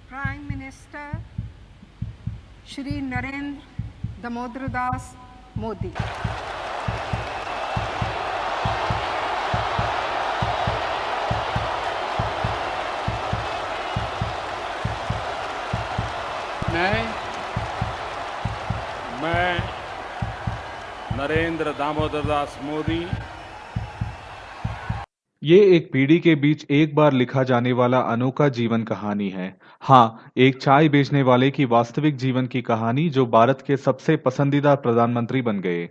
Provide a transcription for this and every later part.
Prime Minister Shri Narendra Damodar Das Modi. मैं नरेंद्र दामोदर दास मोदी ये एक पीढ़ी के बीच एक बार लिखा जाने वाला अनोखा जीवन कहानी है। हाँ, एक चाय बेचने वाले की वास्तविक जीवन की कहानी जो भारत के सबसे पसंदीदा प्रधानमंत्री बन गए,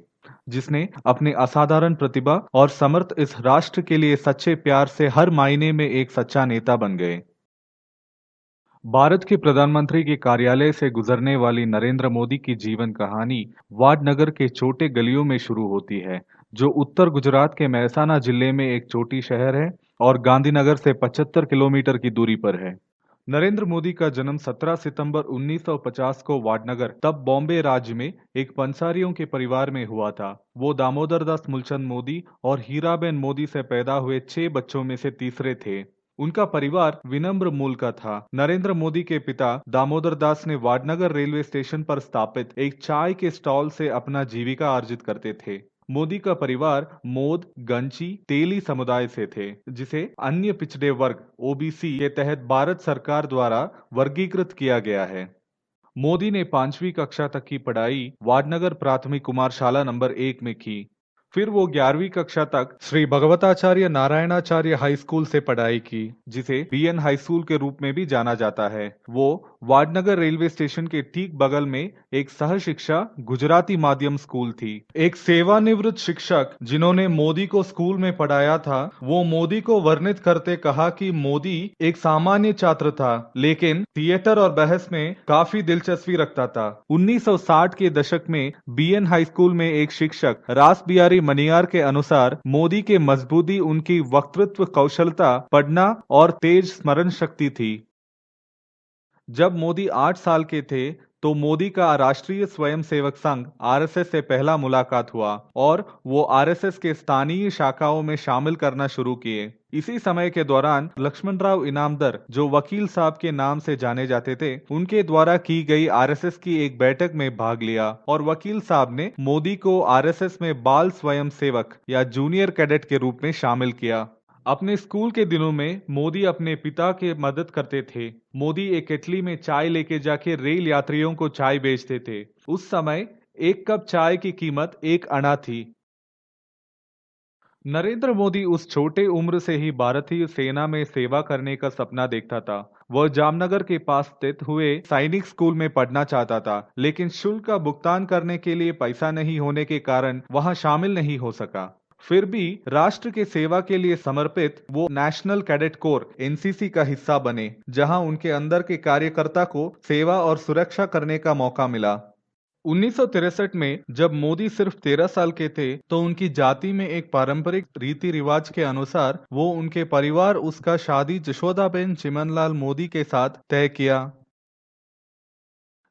जिसने अपने असाधारण प्रतिभा और समर्थ इस राष्ट्र के लिए सच्चे प्यार से हर मायने में एक सच्चा नेता बन गए। भारत के प्रधानमंत्री के कार्यालय से गुजरने वाली नरेंद्र मोदी की जीवन कहानी वाडनगर के छोटे गलियों में शुरू होती है, जो उत्तर गुजरात के महसाना जिले में एक छोटी शहर है और गांधीनगर से 75 किलोमीटर की दूरी पर है। नरेंद्र मोदी का जन्म 17 सितंबर 1950 को वाडनगर, तब बॉम्बे राज्य में एक पंसारियों के परिवार में हुआ था। वो दामोदर दास मूलचंद मोदी और हीराबेन मोदी से पैदा हुए 6 बच्चों में से तीसरे थे। उनका परिवार विनम्र मूल का था। नरेंद्र मोदी के पिता दामोदर दास ने वाडनगर रेलवे स्टेशन पर स्थापित एक चाय के स्टॉल से अपना जीविका अर्जित करते थे। मोदी का परिवार मोद, गंची, तेली समुदाय से थे, जिसे अन्य पिछड़े वर्ग ओबीसी के तहत भारत सरकार द्वारा वर्गीकृत किया गया है। मोदी ने 5वीं कक्षा तक की पढ़ाई वाडनगर प्राथमिक कुमार शाला नंबर 1 में की। फिर वो 11वीं कक्षा तक श्री भगवताचार्य नारायणाचार्य हाई स्कूल से पढ़ाई की, जिसे बीएन हाई स्कूल के रूप में भी जाना जाता है। वो वाडनगर रेलवे स्टेशन के ठीक बगल में एक सह शिक्षा गुजराती माध्यम स्कूल थी। एक सेवानिवृत्त शिक्षक जिन्होंने मोदी को स्कूल में पढ़ाया था, वो मोदी को वर्णित करते कहा कि मोदी एक सामान्य छात्र था, लेकिन थिएटर और बहस में काफी दिलचस्पी रखता था। 1960 के दशक में बीएन हाई स्कूल में एक शिक्षक रास बिहारी मनियार के अनुसार मोदी के मजबूती उनकी वक्तृत्व कौशलता, पढ़ना और तेज स्मरण शक्ति थी। जब मोदी 8 साल के थे तो मोदी का राष्ट्रीय स्वयंसेवक संघ आरएसएस से पहला मुलाकात हुआ और वो आरएसएस के स्थानीय शाखाओं में शामिल करना शुरू किए। इसी समय के दौरान लक्ष्मणराव इनामदार, जो वकील साहब के नाम से जाने जाते थे, उनके द्वारा की गई आरएसएस की एक बैठक में भाग लिया और वकील साहब ने मोदी को आरएसएस में बाल स्वयंसेवक या जूनियर कैडेट के रूप में शामिल किया। अपने स्कूल के दिनों में मोदी अपने पिता के मदद करते थे। मोदी एक केटली में चाय लेके जाके रेल यात्रियों को चाय बेचते थे। उस समय एक कप चाय की कीमत 1 आना थी। नरेंद्र मोदी उस छोटे उम्र से ही भारतीय सेना में सेवा करने का सपना देखता था। वह जामनगर के पास स्थित हुए सैनिक स्कूल में पढ़ना चाहता था, लेकिन शुल्क का भुगतान करने के लिए पैसा नहीं होने के कारण वहां शामिल नहीं हो सका। फिर भी राष्ट्र के सेवा के लिए समर्पित वो नेशनल कैडेट कोर एनसीसी का हिस्सा बने, जहां उनके अंदर के कार्यकर्ता को सेवा और सुरक्षा करने का मौका मिला। 1963 में जब मोदी सिर्फ 13 साल के थे, तो उनकी जाति में एक पारंपरिक रीति रिवाज के अनुसार वो उनके परिवार उसका शादी जशोदाबेन चिमनलाल मोदी के साथ तय किया।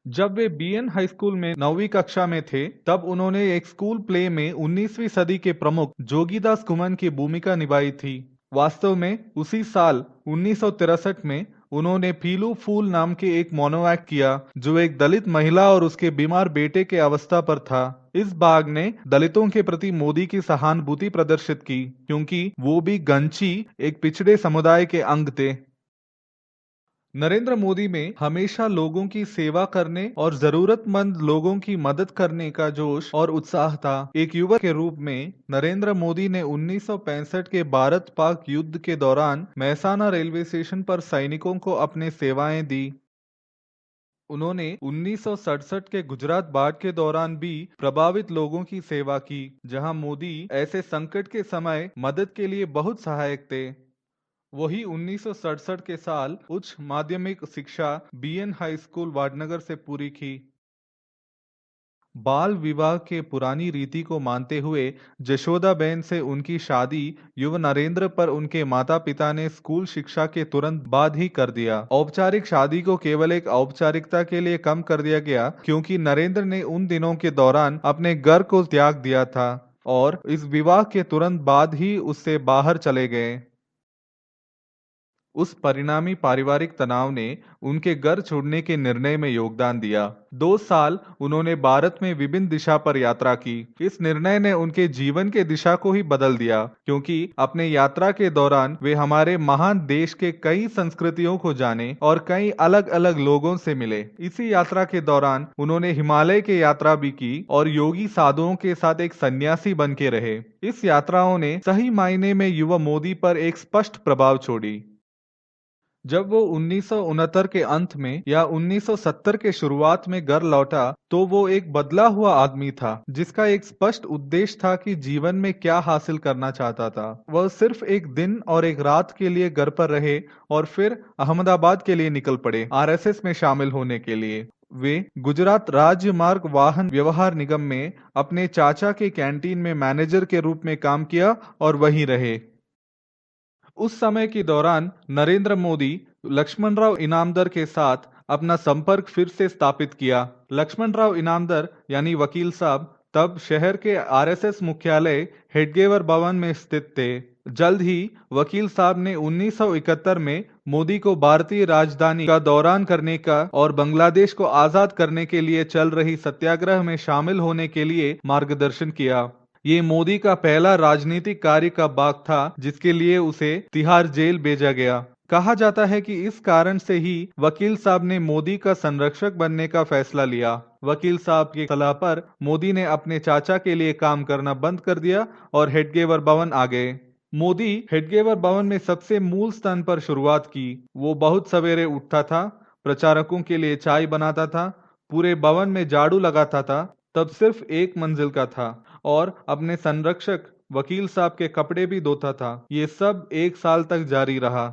जब वे बीएन हाई स्कूल में 9वीं कक्षा में थे, तब उन्होंने एक स्कूल प्ले में 19वीं सदी के प्रमुख जोगीदास कुमन की भूमिका निभाई थी। वास्तव में उसी साल 1963 में उन्होंने पीलू फूल नाम के एक मोनोएक्ट किया, जो एक दलित महिला और उसके बीमार बेटे के अवस्था पर था। इस भाग ने दलितों के प्रति मोदी की सहानुभूति प्रदर्शित की, क्योंकि वो भी गंची एक पिछड़े समुदाय के अंग थे। नरेंद्र मोदी में हमेशा लोगों की सेवा करने और जरूरतमंद लोगों की मदद करने का जोश और उत्साह था। एक युवक के रूप में नरेंद्र मोदी ने 1965 के भारत पाक युद्ध के दौरान महसाना रेलवे स्टेशन पर सैनिकों को अपने सेवाएं दी। उन्होंने 1967 के गुजरात बाढ़ के दौरान भी प्रभावित लोगों की सेवा की, जहां मोदी ऐसे संकट के समय मदद के लिए बहुत सहायक थे। वही 1967 के साल उच्च माध्यमिक शिक्षा बीएन हाई स्कूल वाडनगर से पूरी की। बाल विवाह के पुरानी रीति को मानते हुए जशोदाबेन से उनकी शादी युव नरेंद्र पर उनके माता पिता ने स्कूल शिक्षा के तुरंत बाद ही कर दिया। औपचारिक शादी को केवल एक औपचारिकता के लिए कम कर दिया गया, क्योंकि नरेंद्र ने उन दिनों के दौरान अपने घर को त्याग दिया था और इस विवाह के तुरंत बाद ही उससे बाहर चले गए। उस परिणामी पारिवारिक तनाव ने उनके घर छोड़ने के निर्णय में योगदान दिया। 2 साल उन्होंने भारत में विभिन्न दिशा पर यात्रा की। इस निर्णय ने उनके जीवन के दिशा को ही बदल दिया, क्योंकि अपने यात्रा के दौरान वे हमारे महान देश के कई संस्कृतियों को जाने और कई अलग अलग लोगों से मिले। इसी यात्रा के दौरान उन्होंने हिमालय की यात्रा भी की और योगी साधुओं के साथ एक सन्यासी बन के रहे। इस यात्राओं ने सही मायने में युवा मोदी पर एक स्पष्ट प्रभाव छोड़ी। जब वो 1969 के अंत में या 1970 के शुरुआत में घर लौटा, तो वो एक बदला हुआ आदमी था, जिसका एक स्पष्ट उद्देश्य था कि जीवन में क्या हासिल करना चाहता था। वह सिर्फ एक दिन और एक रात के लिए घर पर रहे और फिर अहमदाबाद के लिए निकल पड़े, आरएसएस में शामिल होने के लिए। वे गुजरात राज्य मार्ग वाहन व्यवहार निगम में अपने चाचा के कैंटीन में मैनेजर के रूप में काम किया और वहीं रहे। उस समय के दौरान नरेंद्र मोदी लक्ष्मणराव इनामदार के साथ अपना संपर्क फिर से स्थापित किया। लक्ष्मणराव इनामदार यानी वकील साहब तब शहर के आरएसएस मुख्यालय हेडगेवर भवन में स्थित थे। जल्द ही वकील साहब ने 1971 में मोदी को भारतीय राजधानी का दौरान करने का और बांग्लादेश को आजाद करने के लिए चल रही सत्याग्रह में शामिल होने के लिए मार्गदर्शन किया। ये मोदी का पहला राजनीतिक कार्य का भाग था, जिसके लिए उसे तिहाड़ जेल भेजा गया। कहा जाता है कि इस कारण से ही वकील साहब ने मोदी का संरक्षक बनने का फैसला लिया। वकील साहब की सलाह पर मोदी ने अपने चाचा के लिए काम करना बंद कर दिया और हेडगेवर भवन आ गए। मोदी हेडगेवर भवन में सबसे मूल स्थान पर शुरुआत की। वो बहुत सवेरे उठता था, प्रचारकों के लिए चाय बनाता था, पूरे भवन में झाड़ू लगाता था, तब सिर्फ एक मंजिल का था, और अपने संरक्षक वकील साहब के कपड़े भी धोता था। ये सब 1 साल तक जारी रहा।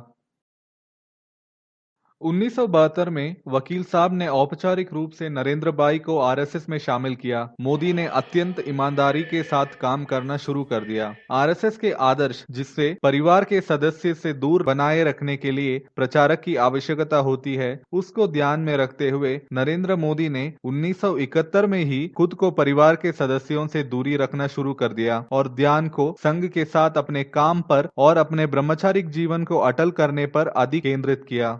1972 में वकील साहब ने औपचारिक रूप से नरेंद्र भाई को आरएसएस में शामिल किया। मोदी ने अत्यंत ईमानदारी के साथ काम करना शुरू कर दिया। आरएसएस के आदर्श, जिससे परिवार के सदस्य से दूर बनाए रखने के लिए प्रचारक की आवश्यकता होती है, उसको ध्यान में रखते हुए नरेंद्र मोदी ने 1971 में ही खुद को परिवार के सदस्यों से दूरी रखना शुरू कर दिया और ध्यान को संघ के साथ अपने काम पर और अपने ब्रह्मचारिक जीवन को अटल करने पर अधिक केंद्रित किया।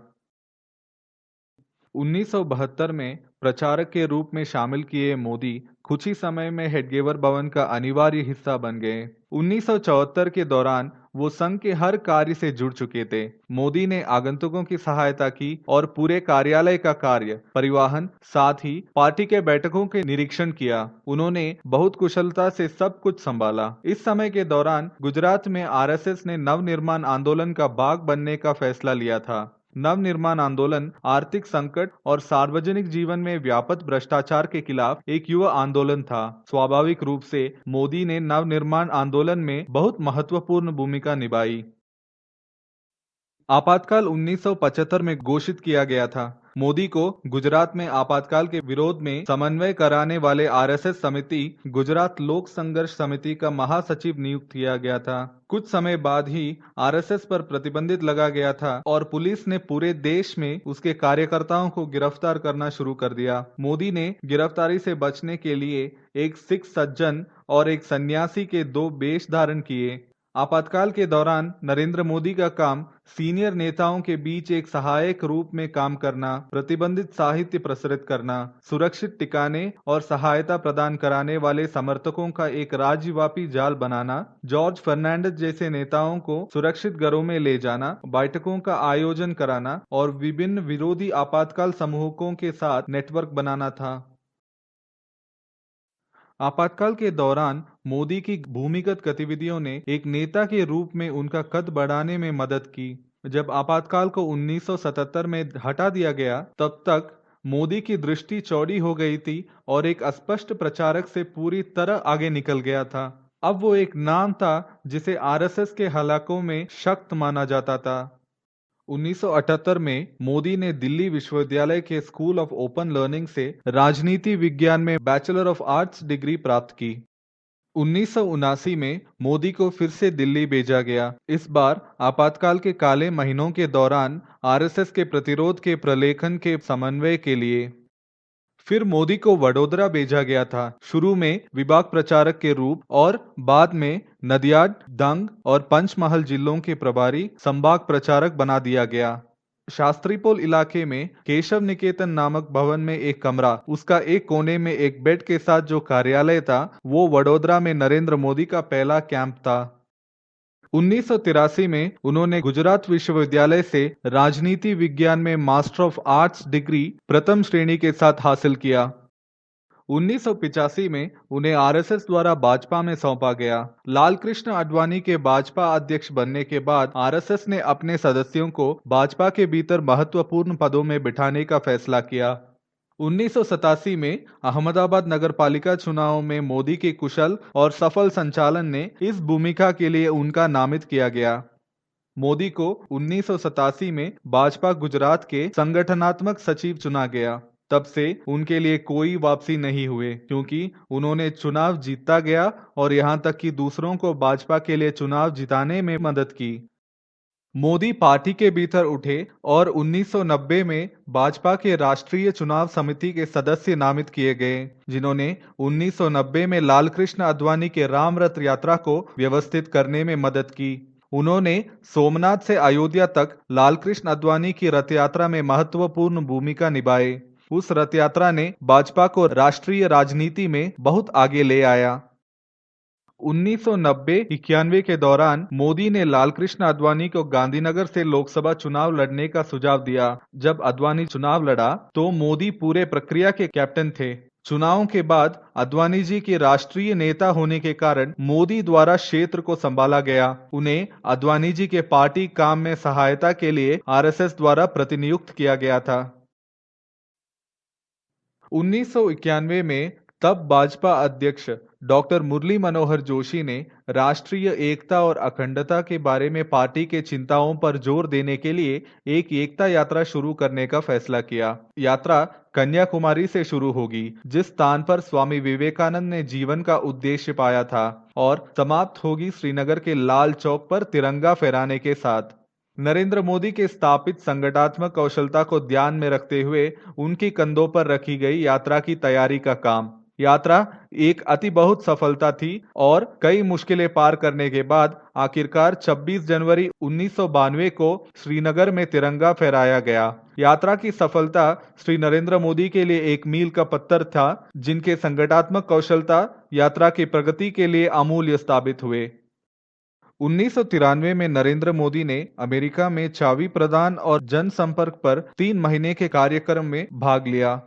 1972 में प्रचारक के रूप में शामिल किए मोदी कुछ ही समय में हेडगेवर भवन का अनिवार्य हिस्सा बन गए। 1974 के दौरान वो संघ के हर कार्य से जुड़ चुके थे। मोदी ने आगंतुकों की सहायता की और पूरे कार्यालय का कार्य, परिवहन, साथ ही पार्टी के बैठकों के निरीक्षण किया। उन्होंने बहुत कुशलता से सब कुछ संभाला। इस समय के दौरान गुजरात में आरएसएस ने नवनिर्माण आंदोलन का भाग बनने का फैसला लिया था। नवनिर्माण आंदोलन आर्थिक संकट और सार्वजनिक जीवन में व्यापक भ्रष्टाचार के खिलाफ एक युवा आंदोलन था। स्वाभाविक रूप से मोदी ने नवनिर्माण आंदोलन में बहुत महत्वपूर्ण भूमिका निभाई। आपातकाल 1975 में घोषित किया गया था। मोदी को गुजरात में आपातकाल के विरोध में समन्वय कराने वाले आरएसएस समिति गुजरात लोक संघर्ष समिति का महासचिव नियुक्त किया गया था। कुछ समय बाद ही आरएसएस पर प्रतिबंधित लगा गया था और पुलिस ने पूरे देश में उसके कार्यकर्ताओं को गिरफ्तार करना शुरू कर दिया। मोदी ने गिरफ्तारी से बचने के लिए एक सिख सज्जन और एक सन्यासी के 2 वेश धारण किए। आपातकाल के दौरान नरेंद्र मोदी का काम सीनियर नेताओं के बीच एक सहायक रूप में काम करना, प्रतिबंधित साहित्य प्रसारित करना, सुरक्षित ठिकाने और सहायता प्रदान कराने वाले समर्थकों का एक राज्यव्यापी जाल बनाना, जॉर्ज फर्नांडिस जैसे नेताओं को सुरक्षित घरों में ले जाना, बैठकों का आयोजन कराना और विभिन्न विरोधी आपातकाल समूहों के साथ नेटवर्क बनाना था। आपातकाल के दौरान मोदी की भूमिगत गतिविधियों ने एक नेता के रूप में उनका कद बढ़ाने में मदद की। जब आपातकाल को 1977 में हटा दिया गया, तब तक मोदी की दृष्टि चौड़ी हो गई थी और एक अस्पष्ट प्रचारक से पूरी तरह आगे निकल गया था। अब वो एक नाम था जिसे आरएसएस के हलकों में सख्त माना जाता था। 1978 में मोदी ने दिल्ली विश्वविद्यालय के स्कूल ऑफ ओपन लर्निंग से राजनीति विज्ञान में बैचलर ऑफ आर्ट्स डिग्री प्राप्त की। 1979 में मोदी को फिर से दिल्ली भेजा गया, इस बार आपातकाल के काले महीनों के दौरान आरएसएस के प्रतिरोध के प्रलेखन के समन्वय के लिए। फिर मोदी को वडोदरा भेजा गया था, शुरू में विभाग प्रचारक के रूप और बाद में नदियाड, दंग और पंचमहल जिलों के प्रभारी संभाग प्रचारक बना दिया गया। शास्त्रीपोल इलाके में केशव निकेतन नामक भवन में एक कमरा, उसका एक कोने में एक बेड के साथ जो कार्यालय था, वो वडोदरा में नरेंद्र मोदी का पहला कैंप था। 1983 में उन्होंने गुजरात विश्वविद्यालय से राजनीति विज्ञान में मास्टर ऑफ आर्ट्स डिग्री प्रथम श्रेणी के साथ हासिल किया। 1985 में उन्हें आरएसएस द्वारा भाजपा में सौंपा गया। लाल कृष्ण आडवाणी के भाजपा अध्यक्ष बनने के बाद आरएसएस ने अपने सदस्यों को भाजपा के भीतर महत्वपूर्ण पदों में बिठाने का फैसला किया। 1987 में अहमदाबाद नगरपालिका चुनाव में मोदी के कुशल और सफल संचालन ने इस भूमिका के लिए उनका नामित किया गया। मोदी को 1987 में भाजपा गुजरात के संगठनात्मक सचिव चुना गया। तब से उनके लिए कोई वापसी नहीं हुए, क्योंकि उन्होंने चुनाव जीतता गया और यहां तक कि दूसरों को भाजपा के लिए चुनाव जिताने में मदद की। मोदी पार्टी के भीतर उठे और 1990 में भाजपा के राष्ट्रीय चुनाव समिति के सदस्य नामित किए गए, जिन्होंने 1990 में लाल कृष्ण आडवाणी के राम रथ यात्रा को व्यवस्थित करने में मदद की। उन्होंने सोमनाथ से अयोध्या तक लाल कृष्ण आडवाणी की रथ यात्रा में महत्वपूर्ण भूमिका निभाई। उस रथ यात्रा ने भाजपा को राष्ट्रीय राजनीति में बहुत आगे ले आया। 1990-91 के दौरान मोदी ने लाल कृष्ण आडवाणी को गांधीनगर से लोकसभा चुनाव लड़ने का सुझाव दिया। जब आडवाणी चुनाव लड़ा तो मोदी पूरे प्रक्रिया के कैप्टन थे। चुनावों के बाद आडवाणी जी के राष्ट्रीय नेता होने के कारण मोदी द्वारा क्षेत्र को संभाला गया। उन्हें आडवाणी जी के पार्टी काम में सहायता के लिए आरएसएस द्वारा प्रतिनियुक्त किया गया था। 1991 में तब भाजपा अध्यक्ष डॉक्टर मुरली मनोहर जोशी ने राष्ट्रीय एकता और अखंडता के बारे में पार्टी के चिंताओं पर जोर देने के लिए एक एकता यात्रा शुरू करने का फैसला किया। यात्रा कन्याकुमारी से शुरू होगी, जिस स्थान पर स्वामी विवेकानंद ने जीवन का उद्देश्य पाया था, और समाप्त होगी श्रीनगर के लाल चौक पर तिरंगा फहराने के साथ। नरेंद्र मोदी के स्थापित संगठनात्मक कौशलता को ध्यान में रखते हुए उनकी कंधों पर रखी गई यात्रा की तैयारी का काम। यात्रा एक अति बहुत सफलता थी और कई मुश्किलें पार करने के बाद आखिरकार 26 जनवरी 1992 को श्रीनगर में तिरंगा फहराया गया। यात्रा की सफलता श्री नरेंद्र मोदी के लिए एक मील का पत्थर था, जिनके संगठनात्मक कौशलता यात्रा की प्रगति के लिए अमूल्य साबित हुए। 1993 में नरेंद्र मोदी ने अमेरिका में चावी प्रदान और जनसंपर्क पर 3 महीने के कार्यक्रम में भाग लिया।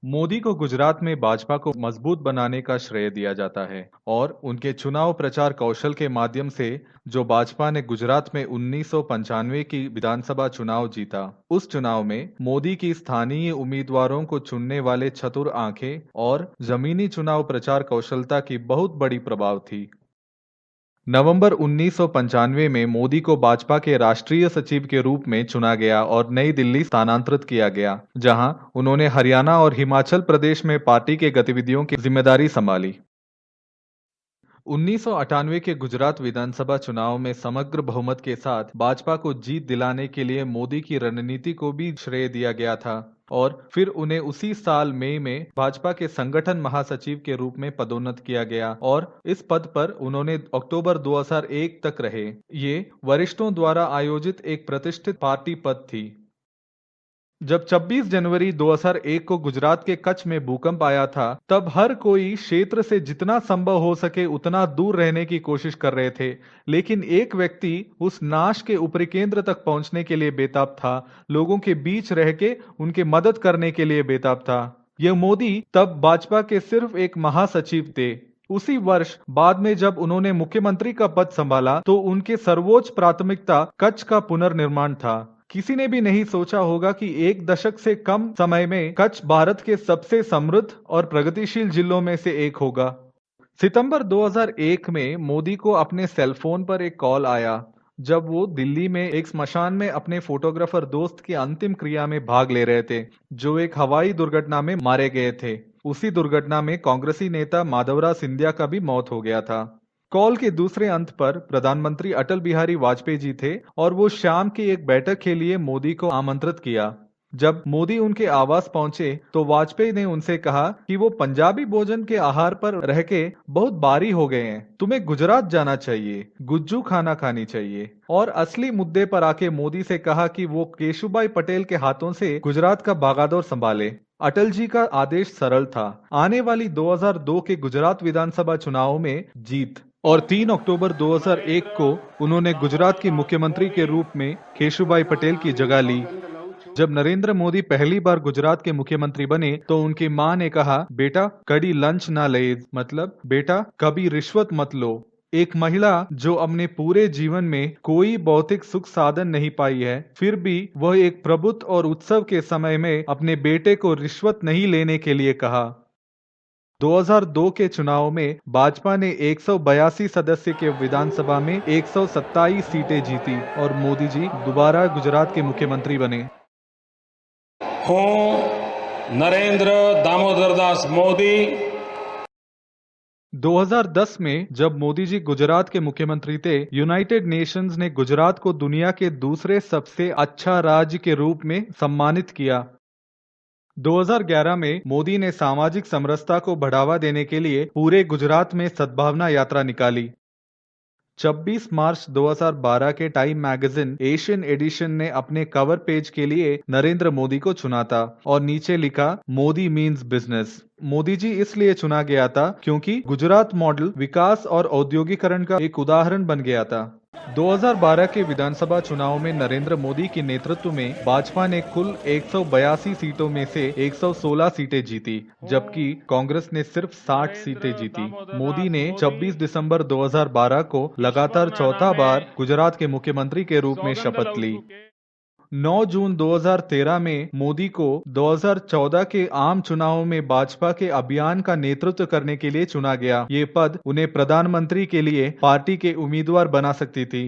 मोदी को गुजरात में भाजपा को मजबूत बनाने का श्रेय दिया जाता है और उनके चुनाव प्रचार कौशल के माध्यम से जो भाजपा ने गुजरात में 1995 की विधानसभा चुनाव जीता, उस चुनाव में मोदी की स्थानीय उम्मीदवारों को चुनने वाले चतुर आंखें और जमीनी चुनाव प्रचार कौशलता की बहुत बड़ी प्रभाव थी। नवंबर 1995 में मोदी को भाजपा के राष्ट्रीय सचिव के रूप में चुना गया और नई दिल्ली स्थानांतरित किया गया, जहां उन्होंने हरियाणा और हिमाचल प्रदेश में पार्टी के गतिविधियों की जिम्मेदारी संभाली। 1998 के गुजरात विधानसभा चुनाव में समग्र बहुमत के साथ भाजपा को जीत दिलाने के लिए मोदी की रणनीति को भी श्रेय दिया गया था और फिर उन्हें उसी साल मई में भाजपा के संगठन महासचिव के रूप में पदोन्नत किया गया और इस पद पर उन्होंने अक्टूबर 2001 तक रहे। ये वरिष्ठों द्वारा आयोजित एक प्रतिष्ठित पार्टी पद थी। जब 26 जनवरी 2001 को गुजरात के कच्छ में भूकंप आया था, तब हर कोई क्षेत्र से जितना संभव हो सके उतना दूर रहने की कोशिश कर रहे थे, लेकिन एक व्यक्ति उस नाश के ऊपरी केंद्र तक पहुंचने के लिए बेताब था, लोगों के बीच रह के उनकी मदद करने के लिए बेताब था। यह मोदी तब भाजपा के सिर्फ एक महासचिव थे। उसी वर्ष बाद में जब उन्होंने मुख्यमंत्री का पद संभाला तो उनके सर्वोच्च प्राथमिकता कच्छ का पुनर्निर्माण था। किसी ने भी नहीं सोचा होगा कि एक दशक से कम समय में कच्छ भारत के सबसे समृद्ध और प्रगतिशील जिलों में से एक होगा। सितंबर 2001 में मोदी को अपने सेल फोन पर एक कॉल आया जब वो दिल्ली में एक स्मशान में अपने फोटोग्राफर दोस्त की अंतिम क्रिया में भाग ले रहे थे, जो एक हवाई दुर्घटना में मारे गए थे। उसी दुर्घटना में कांग्रेसी नेता माधवराव सिंधिया का भी मौत हो गया था। कॉल के दूसरे अंत पर प्रधानमंत्री अटल बिहारी वाजपेयी जी थे और वो शाम की एक बैठक के लिए मोदी को आमंत्रित किया। जब मोदी उनके आवास पहुंचे तो वाजपेयी ने उनसे कहा कि वो पंजाबी भोजन के आहार पर रह के बहुत बारी हो गए हैं, तुम्हें गुजरात जाना चाहिए, गुज्जू खाना खानी चाहिए। और असली मुद्दे पर आके मोदी से कहा कि वो केशुभाई पटेल के हाथों से गुजरात का बागडोर संभाले। अटल जी का आदेश सरल था, आने वाली 2002 के गुजरात विधानसभा चुनाव में जीत। और 3 अक्टूबर 2001 को उन्होंने गुजरात की मुख्यमंत्री के रूप में केशुभाई पटेल की जगह ली। जब नरेंद्र मोदी पहली बार गुजरात के मुख्यमंत्री बने तो उनकी मां ने कहा, बेटा कड़ी लंच ना ले, मतलब बेटा कभी रिश्वत मत लो। एक महिला जो अपने पूरे जीवन में कोई भौतिक सुख साधन नहीं पाई है, फिर भी वह एक प्रभुत्व और उत्सव के समय में अपने बेटे को रिश्वत नहीं लेने के लिए कहा। 2002 के चुनाव में भाजपा ने 182 सदस्य के विधानसभा में 127 सीटें जीती और मोदी जी दोबारा गुजरात के मुख्यमंत्री बने। હું નરેન્દ્ર દામોદરદાસ મોદી 2010 में जब मोदी जी गुजरात के मुख्यमंत्री थे, यूनाइटेड नेशंस ने गुजरात को दुनिया के दूसरे सबसे अच्छा राज्य के रूप में सम्मानित किया। 2011 में मोदी ने सामाजिक समरसता को बढ़ावा देने के लिए पूरे गुजरात में सद्भावना यात्रा निकाली। 26 मार्च 2012 के टाइम मैगजीन एशियन एडिशन ने अपने कवर पेज के लिए नरेंद्र मोदी को चुना था और नीचे लिखा, मोदी मीन्स बिजनेस। मोदी जी इसलिए चुना गया था क्योंकि गुजरात मॉडल विकास और औद्योगिकरण का एक उदाहरण बन गया था। 2012 के विधानसभा चुनाव में नरेंद्र मोदी के नेतृत्व में भाजपा ने कुल 182 सीटों में से 116 सीटें जीती, जबकि कांग्रेस ने सिर्फ 60 सीटें जीती। मोदी ने 26 दिसंबर 2012 को लगातार चौथा बार गुजरात के मुख्यमंत्री के रूप में शपथ ली। 9 जून 2013 में मोदी को 2014 के आम चुनाव में भाजपा के अभियान का नेतृत्व करने के लिए चुना गया। ये पद उन्हें प्रधानमंत्री के लिए पार्टी के उम्मीदवार बना सकती थी।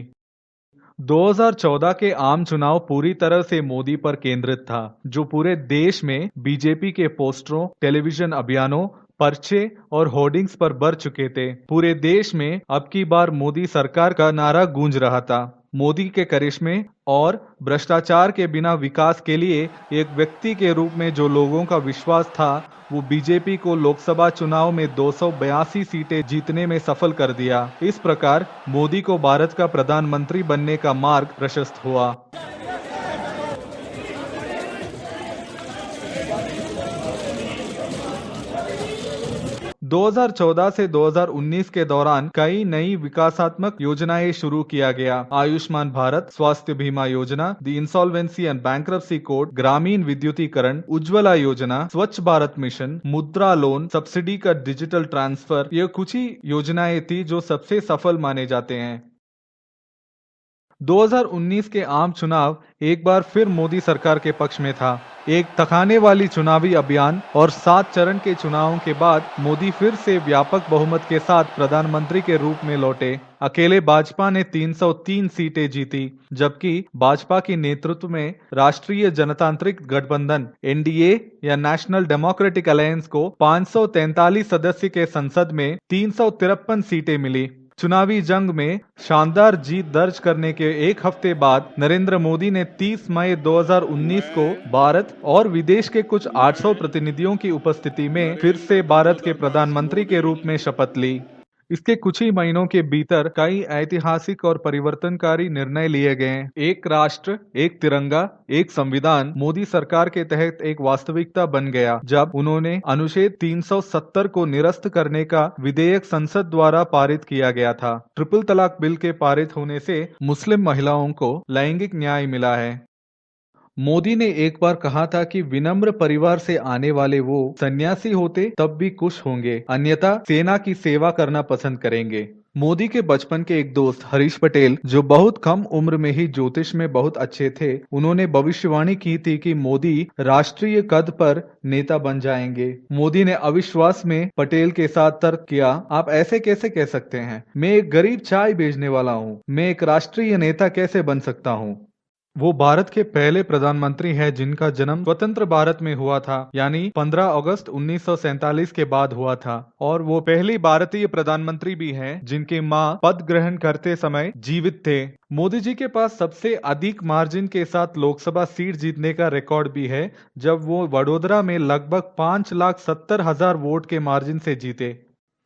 2014 के आम चुनाव पूरी तरह से मोदी पर केंद्रित था, जो पूरे देश में बीजेपी के पोस्टरों, टेलीविजन अभियानों, पर्चे और होर्डिंग्स पर भर चुके थे। पूरे देश में अब की बार मोदी सरकार का नारा गूंज रहा था। मोदी के करिश्मे और भ्रष्टाचार के बिना विकास के लिए एक व्यक्ति के रूप में जो लोगों का विश्वास था, वो बीजेपी को लोकसभा चुनाव में 282 सीटें जीतने में सफल कर दिया। इस प्रकार मोदी को भारत का प्रधानमंत्री बनने का मार्ग प्रशस्त हुआ। 2014 से 2019 के दौरान कई नई विकासात्मक योजनाएं शुरू किया गया। आयुष्मान भारत, स्वास्थ्य बीमा योजना, the insolvency and bankruptcy code, ग्रामीण विद्युतीकरण, उज्ज्वला योजना, स्वच्छ भारत मिशन, मुद्रा लोन, सब्सिडी का डिजिटल ट्रांसफर, ये कुछ ही योजनाएं थी जो सबसे सफल माने जाते हैं। 2019 के आम चुनाव एक बार फिर मोदी सरकार के पक्ष में था। एक थकाने वाली चुनावी अभियान और 7 चरण के चुनावों के बाद मोदी फिर से व्यापक बहुमत के साथ प्रधानमंत्री के रूप में लौटे। अकेले भाजपा ने 303 सीटें जीती, जबकि भाजपा के नेतृत्व में राष्ट्रीय जनतांत्रिक गठबंधन एनडीए या नेशनल डेमोक्रेटिक अलायंस को 543 सदस्य के संसद में 353 सीटें मिली। चुनावी जंग में शानदार जीत दर्ज करने के एक हफ्ते बाद नरेंद्र मोदी ने 30 मई 2019 को भारत और विदेश के कुछ 800 प्रतिनिधियों की उपस्थिति में फिर से भारत के प्रधानमंत्री के रूप में शपथ ली। इसके कुछ ही महीनों के भीतर कई ऐतिहासिक और परिवर्तनकारी निर्णय लिए गए। एक राष्ट्र, एक तिरंगा, एक संविधान मोदी सरकार के तहत एक वास्तविकता बन गया जब उन्होंने अनुच्छेद 370 को निरस्त करने का विधेयक संसद द्वारा पारित किया गया था। ट्रिपल तलाक बिल के पारित होने से मुस्लिम महिलाओं को लैंगिक न्याय मिला है। मोदी ने एक बार कहा था कि विनम्र परिवार से आने वाले वो सन्यासी होते तब भी खुश होंगे, अन्यथा सेना की सेवा करना पसंद करेंगे। मोदी के बचपन के एक दोस्त हरीश पटेल, जो बहुत कम उम्र में ही ज्योतिष में बहुत अच्छे थे, उन्होंने भविष्यवाणी की थी कि मोदी राष्ट्रीय कद पर नेता बन जाएंगे। मोदी ने अविश्वास में पटेल के साथ तर्क किया, आप ऐसे कैसे कह सकते हैं? मैं एक गरीब चाय बेचने वाला हूँ, मैं एक राष्ट्रीय नेता कैसे बन सकता हूँ? वो भारत के पहले प्रधानमंत्री हैं जिनका जन्म स्वतंत्र भारत में हुआ था, यानी 15 अगस्त 1947 के बाद हुआ था। और वो पहली भारतीय प्रधानमंत्री भी हैं जिनके मां पद ग्रहण करते समय जीवित थे। मोदी जी के पास सबसे अधिक मार्जिन के साथ लोकसभा सीट जीतने का रिकॉर्ड भी है, जब वो वडोदरा में लगभग 5,70,000 वोट के मार्जिन से जीते।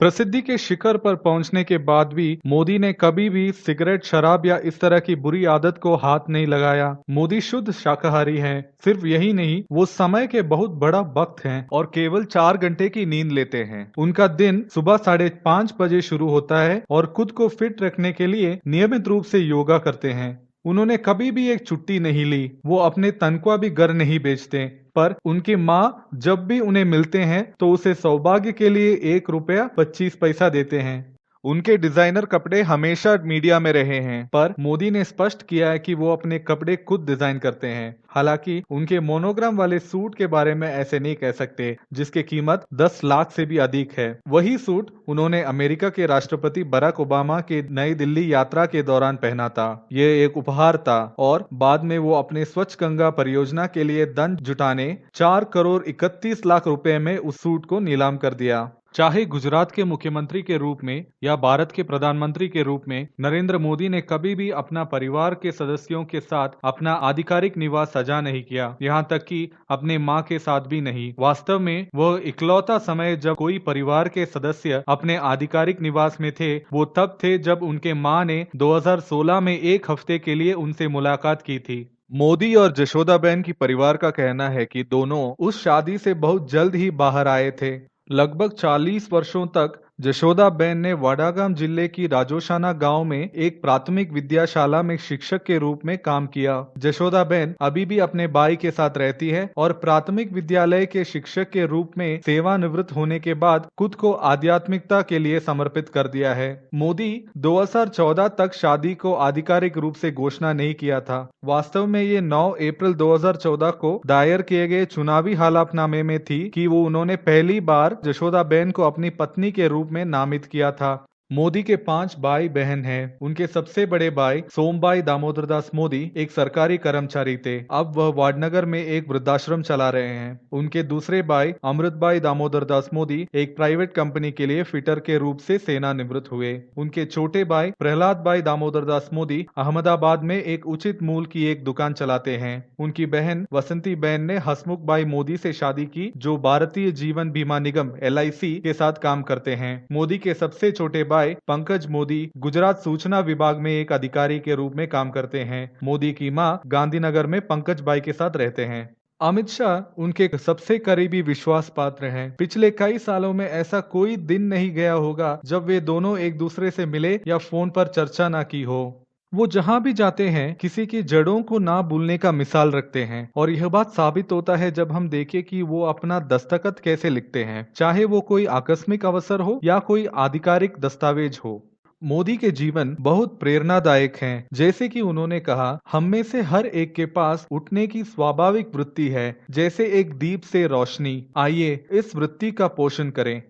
प्रसिद्धि के शिखर पर पहुंचने के बाद भी मोदी ने कभी भी सिगरेट, शराब या इस तरह की बुरी आदत को हाथ नहीं लगाया। मोदी शुद्ध शाकाहारी हैं। सिर्फ यही नहीं, वो समय के बहुत बड़ा भक्त हैं और केवल 4 घंटे की नींद लेते हैं। उनका दिन सुबह 5:30 बजे शुरू होता है और खुद को फिट रखने के लिए नियमित रूप से योगा करते हैं। उन्होंने कभी भी एक छुट्टी नहीं ली। वो अपने तनख्वाह भी घर नहीं बेचते, पर उनकी माँ जब भी उन्हें मिलते हैं तो उसे सौभाग्य के लिए ₹1.25 देते हैं। उनके डिजाइनर कपड़े हमेशा मीडिया में रहे हैं, पर मोदी ने स्पष्ट किया है कि वो अपने कपड़े खुद डिजाइन करते हैं। हालांकि उनके मोनोग्राम वाले सूट के बारे में ऐसे नहीं कह सकते, जिसकी कीमत 10 लाख से भी अधिक है। वही सूट उन्होंने अमेरिका के राष्ट्रपति बराक ओबामा के नई दिल्ली यात्रा के दौरान पहना था। ये एक उपहार था और बाद में वो अपने स्वच्छ गंगा परियोजना के लिए धन जुटाने 4,31,00,000 रुपए में उस सूट को नीलाम कर दिया। चाहे गुजरात के मुख्यमंत्री के रूप में या भारत के प्रधानमंत्री के रूप में, नरेंद्र मोदी ने कभी भी अपना परिवार के सदस्यों के साथ अपना आधिकारिक निवास सजा नहीं किया, यहाँ तक कि अपने माँ के साथ भी नहीं। वास्तव में वह इकलौता समय जब कोई परिवार के सदस्य अपने आधिकारिक निवास में थे, वो तब थे जब उनके माँ ने 2016 में 1 हफ्ते के लिए उनसे मुलाकात की थी। मोदी और जशोदाबेन की परिवार का कहना है कि दोनों उस शादी से बहुत जल्द ही बाहर आए थे। लगभग 40 वर्षों तक जशोदाबेन ने वडगाम जिले की राजोशाना गांव में एक प्राथमिक विद्याशाला में शिक्षक के रूप में काम किया। जशोदाबेन अभी भी अपने भाई के साथ रहती है और प्राथमिक विद्यालय के शिक्षक के रूप में सेवानिवृत्त होने के बाद खुद को आध्यात्मिकता के लिए समर्पित कर दिया है। मोदी 2014 तक शादी को आधिकारिक रूप से घोषणा नहीं किया था। वास्तव में ये 9 अप्रैल 2014 को दायर किए गए चुनावी हलफनामे में थी कि वो उन्होंने पहली बार जशोदाबेन को अपनी पत्नी के रूप में नामित किया था। मोदी के 5 भाई बहन हैं। उनके सबसे बड़े भाई सोमभाई दामोदर दास मोदी एक सरकारी कर्मचारी थे। अब वह वाडनगर में एक वृद्धाश्रम चला रहे हैं। उनके दूसरे भाई अमृतभाई दामोदर दास मोदी एक प्राइवेट कंपनी के लिए फिटर के रूप से सेवानिवृत्त हुए। उनके छोटे भाई प्रहलाद भाई दामोदर दास मोदी अहमदाबाद में एक उचित मूल्य की एक दुकान चलाते हैं। उनकी बहन वसंती बहन ने हसमुख भाई मोदी से शादी की, जो भारतीय जीवन बीमा निगम LIC के साथ काम करते हैं। मोदी के सबसे छोटे पंकज मोदी गुजरात सूचना विभाग में एक अधिकारी के रूप में काम करते हैं। मोदी की मां गांधीनगर में पंकज भाई के साथ रहते हैं। अमित शाह उनके सबसे करीबी विश्वास पात्र हैं। पिछले कई सालों में ऐसा कोई दिन नहीं गया होगा जब वे दोनों एक दूसरे से मिले या फोन पर चर्चा ना की हो। वो जहां भी जाते हैं किसी की जड़ों को ना भूलने का मिसाल रखते हैं, और यह बात साबित होता है जब हम देखें कि वो अपना दस्तखत कैसे लिखते हैं, चाहे वो कोई आकस्मिक अवसर हो या कोई आधिकारिक दस्तावेज हो। मोदी के जीवन बहुत प्रेरणादायक हैं। जैसे कि उन्होंने कहा, हम में से हर एक के पास उठने की स्वाभाविक वृत्ति है, जैसे एक दीप से रोशनी। आइए इस वृत्ति का पोषण करें।